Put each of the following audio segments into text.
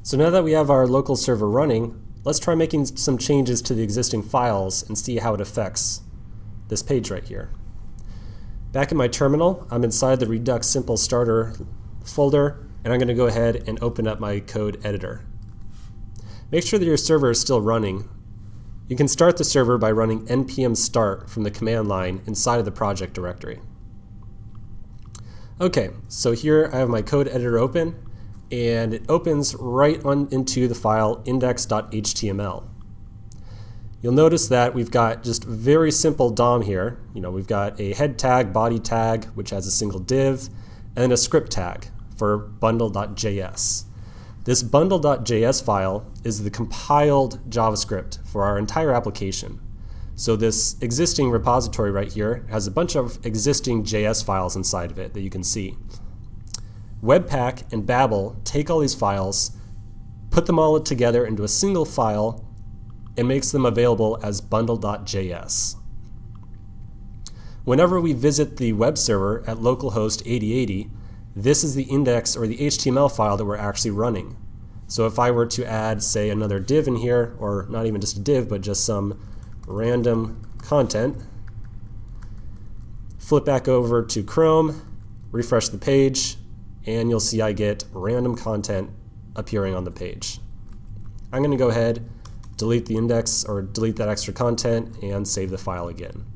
So now that we have our local server running, let's try making some changes to the existing files and see how it affects this page right here. Back in my terminal, I'm inside the Redux Simple Starter folder, and I'm going to go ahead and open up my code editor. Make sure that your server is still running. You can start the server by running npm start from the command line inside of the project directory. Okay, so here I have my code editor open, and it opens right on into the file index.html. You'll notice that we've got just very simple DOM here. We've got a head tag, body tag, which has a single div, and a script tag for bundle.js. This bundle.js file is the compiled JavaScript for our entire application. So this existing repository right here has a bunch of existing JS files inside of it that you can see. Webpack and Babel take all these files, put them all together into a single file, and makes them available as bundle.js. Whenever we visit the web server at localhost 8080, this is the index or the HTML file that we're actually running. So if I were to add, say, another div in here, or not even just a div, but just some random content, flip back over to Chrome, refresh the page, and you'll see I get random content appearing on the page. I'm going to go ahead, delete the index or delete that extra content, and save the file again.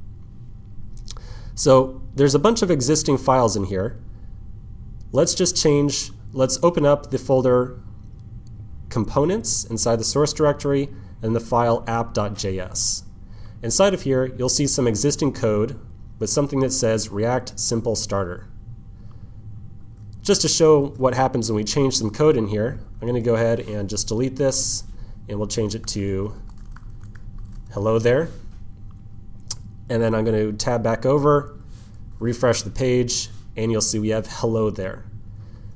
So there's a bunch of existing files in here. Let's open up the folder components inside the source directory and the file app.js. Inside of here, you'll see some existing code with something that says React Simple Starter. Just to show what happens when we change some code in here, I'm going to go ahead and just delete this, and we'll change it to hello there. And then I'm going to tab back over, refresh the page, and you'll see we have hello there.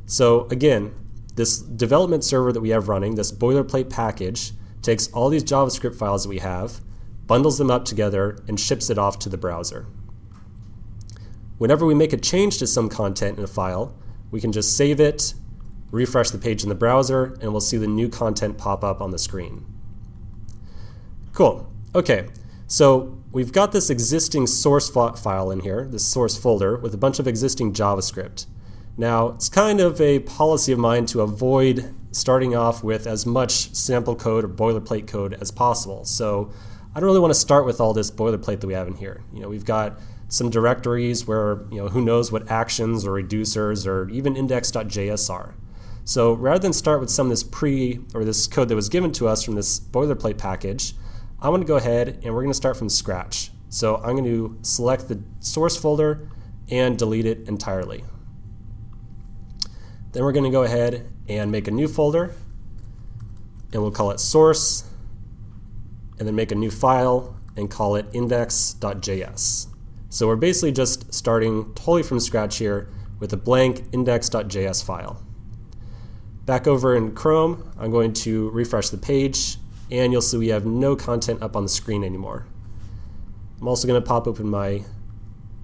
So again, this development server that we have running, this boilerplate package, takes all these JavaScript files that we have, bundles them up together, and ships it off to the browser. Whenever we make a change to some content in a file, we can just save it, refresh the page in the browser, and we'll see the new content pop up on the screen. Cool. Okay, so we've got this existing source file in here, this source folder, with a bunch of existing JavaScript. Now, it's kind of a policy of mine to avoid starting off with as much sample code or boilerplate code as possible. So I don't really want to start with all this boilerplate that we have in here. We've got some directories where, who knows what actions or reducers or even index.js are. So rather than start with some of this code that was given to us from this boilerplate package, I want to go ahead and we're going to start from scratch. So I'm going to select the source folder and delete it entirely. Then we're going to go ahead and make a new folder, and we'll call it source, and then make a new file and call it index.js. So we're basically just starting totally from scratch here with a blank index.js file. Back over in Chrome, I'm going to refresh the page, and you'll see we have no content up on the screen anymore. I'm also going to pop open my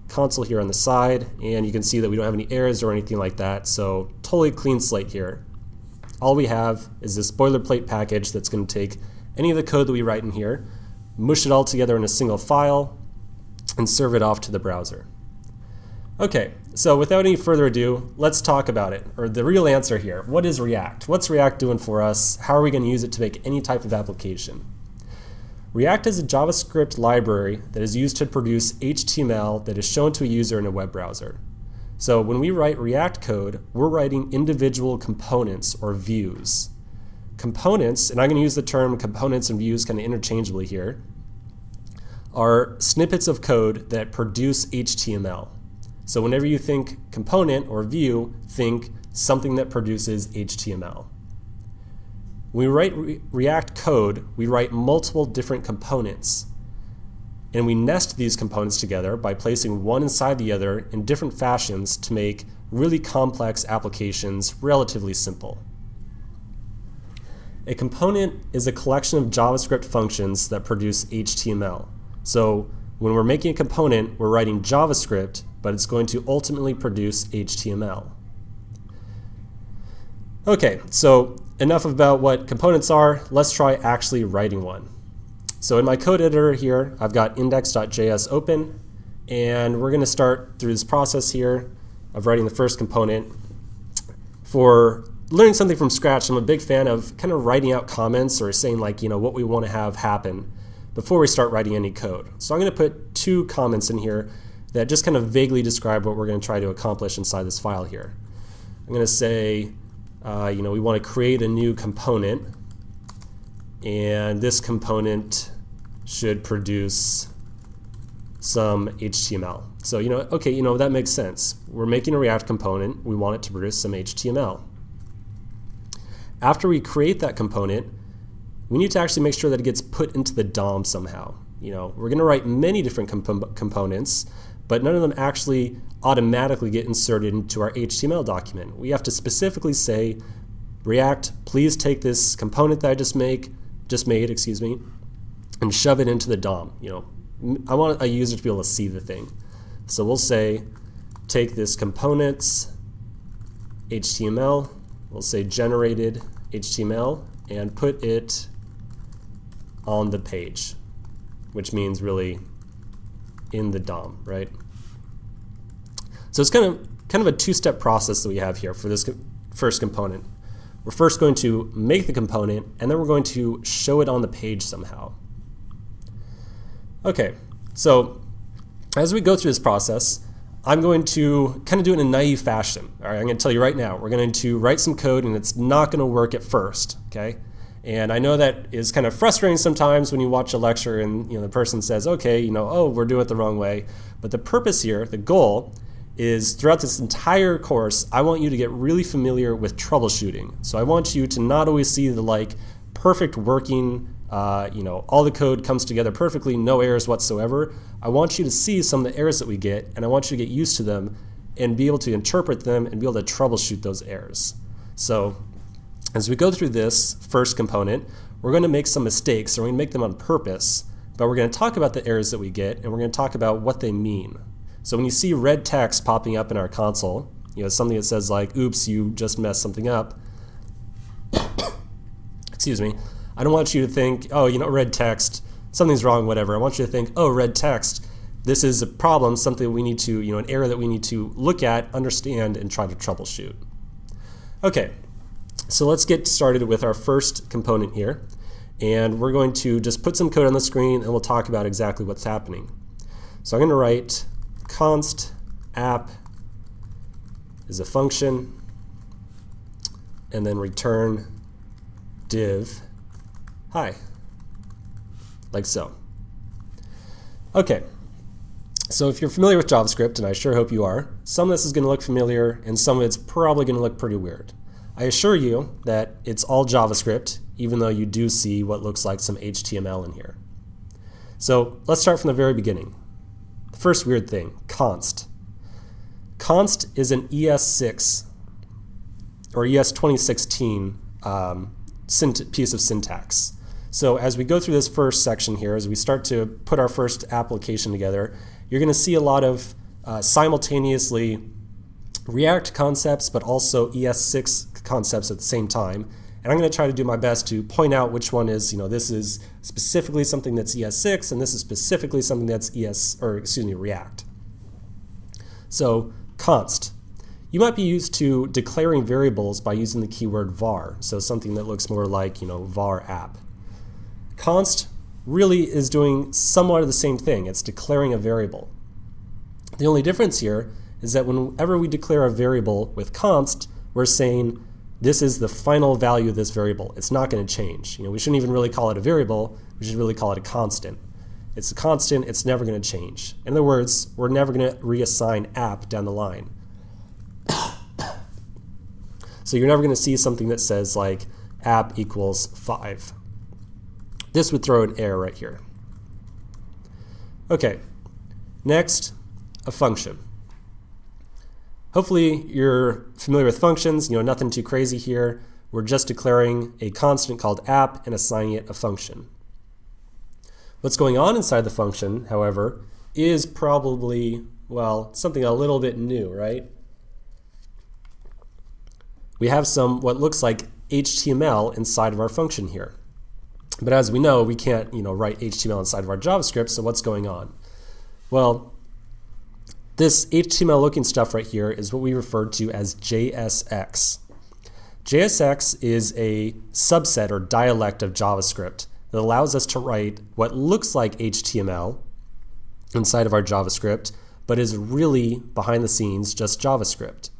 console here on the side, and you can see that we don't have any errors or anything like that, so totally clean slate here. All we have is this boilerplate package that's going to take any of the code that we write in here, mush it all together in a single file, and serve it off to the browser. Okay, so without any further ado, let's talk about it, or the real answer here. What is React? What's React doing for us? How are we going to use it to make any type of application? React is a JavaScript library that is used to produce HTML that is shown to a user in a web browser. So when we write React code, we're writing individual components or views. Components, and I'm going to use the term components and views kind of interchangeably here, are snippets of code that produce HTML. So whenever you think component or view, think something that produces HTML. When we write React code, we write multiple different components. And we nest these components together by placing one inside the other in different fashions to make really complex applications relatively simple. A component is a collection of JavaScript functions that produce HTML. So when we're making a component, we're writing JavaScript, but it's going to ultimately produce HTML. Okay, so enough about what components are. Let's try actually writing one. So in my code editor here, I've got index.js open, and we're going to start through this process here of writing the first component. For learning something from scratch, I'm a big fan of kind of writing out comments or saying like, what we want to have happen before we start writing any code. So I'm going to put 2 comments in here that just kind of vaguely describe what we're going to try to accomplish inside this file here. I'm going to say, we want to create a new component, and this component should produce some HTML. So, okay, that makes sense. We're making a React component. We want it to produce some HTML. After we create that component, we need to actually make sure that it gets put into the DOM somehow. We're going to write many different components, but none of them actually automatically get inserted into our HTML document. We have to specifically say, React, please take this component that I just made, and shove it into the DOM. I want a user to be able to see the thing. So we'll say, take this component's HTML, we'll say generated HTML, and put it on the page, which means really in the DOM, right? So it's kind of a 2-step process that we have here for this first component. We're first going to make the component, and then we're going to show it on the page somehow. Okay, so as we go through this process, I'm going to kind of do it in a naive fashion. All right, I'm going to tell you right now, we're going to write some code, and it's not going to work at first, okay? And I know that is kind of frustrating sometimes when you watch a lecture and the person says, okay, oh, we're doing it the wrong way. But the purpose here, the goal, is throughout this entire course, I want you to get really familiar with troubleshooting. So I want you to not always see the perfect working, all the code comes together perfectly, no errors whatsoever. I want you to see some of the errors that we get, and I want you to get used to them and be able to interpret them and be able to troubleshoot those errors. So as we go through this first component, we're going to make some mistakes, and we're going to make them on purpose, but we're going to talk about the errors that we get, and we're going to talk about what they mean. So when you see red text popping up in our console, something that says like, oops, you just messed something up, excuse me, I don't want you to think, oh, red text, something's wrong, whatever. I want you to think, oh, red text, this is a problem, something we need to, an error that we need to look at, understand, and try to troubleshoot. Okay, so let's get started with our first component here. And we're going to just put some code on the screen, and we'll talk about exactly what's happening. So I'm going to write const app is a function, and then return div hi, like so. Okay, so if you're familiar with JavaScript, and I sure hope you are, some of this is going to look familiar, and some of it's probably going to look pretty weird. I assure you that it's all JavaScript, even though you do see what looks like some HTML in here. So let's start from the very beginning. The first weird thing, const. Const is an ES6 or ES 2016 piece of syntax. So as we go through this first section here, as we start to put our first application together, you're going to see a lot of simultaneously React concepts, but also ES6 concepts at the same time. And I'm going to try to do my best to point out which one is, this is specifically something that's ES6, and this is specifically something that's React. So const. You might be used to declaring variables by using the keyword var, so something that looks more like, var app. Const really is doing somewhat of the same thing. It's declaring a variable. The only difference here is that whenever we declare a variable with const, we're saying this is the final value of this variable. It's not going to change. We shouldn't even really call it a variable. We should really call it a constant. It's a constant. It's never going to change. In other words, we're never going to reassign app down the line. So you're never going to see something that says like app equals 5. This would throw an error right here. Okay, next, a function. Hopefully you're familiar with functions, nothing too crazy here. We're just declaring a constant called app and assigning it a function. What's going on inside the function, however, is probably, well, something a little bit new, right? We have some what looks like HTML inside of our function here. But as we know, we can't write HTML inside of our JavaScript, so what's going on? Well, this HTML looking stuff right here is what we refer to as JSX. JSX is a subset or dialect of JavaScript that allows us to write what looks like HTML inside of our JavaScript, but is really behind the scenes just JavaScript.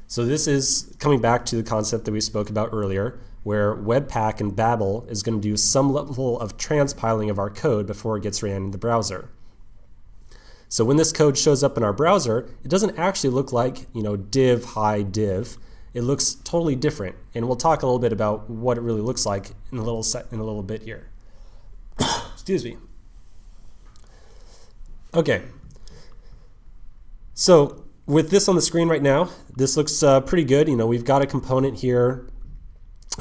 So this is coming back to the concept that we spoke about earlier, where Webpack and Babel is going to do some level of transpiling of our code before it gets ran in the browser. So when this code shows up in our browser, it doesn't actually look like div, hi, div. It looks totally different, and we'll talk a little bit about what it really looks like in a little bit here. Excuse me. Okay. So with this on the screen right now, this looks pretty good. We've got a component here.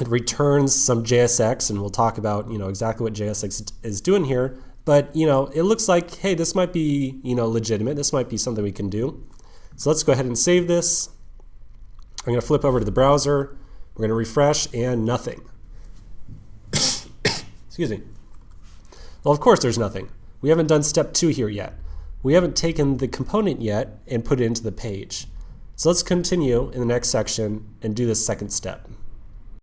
It returns some JSX, and we'll talk about exactly what JSX is doing here. But it looks like, hey, this might be legitimate. This might be something we can do. So let's go ahead and save this. I'm going to flip over to the browser. We're going to refresh, and nothing. Excuse me. Well, of course there's nothing. We haven't done step 2 here yet. We haven't taken the component yet and put it into the page. So let's continue in the next section and do the second step.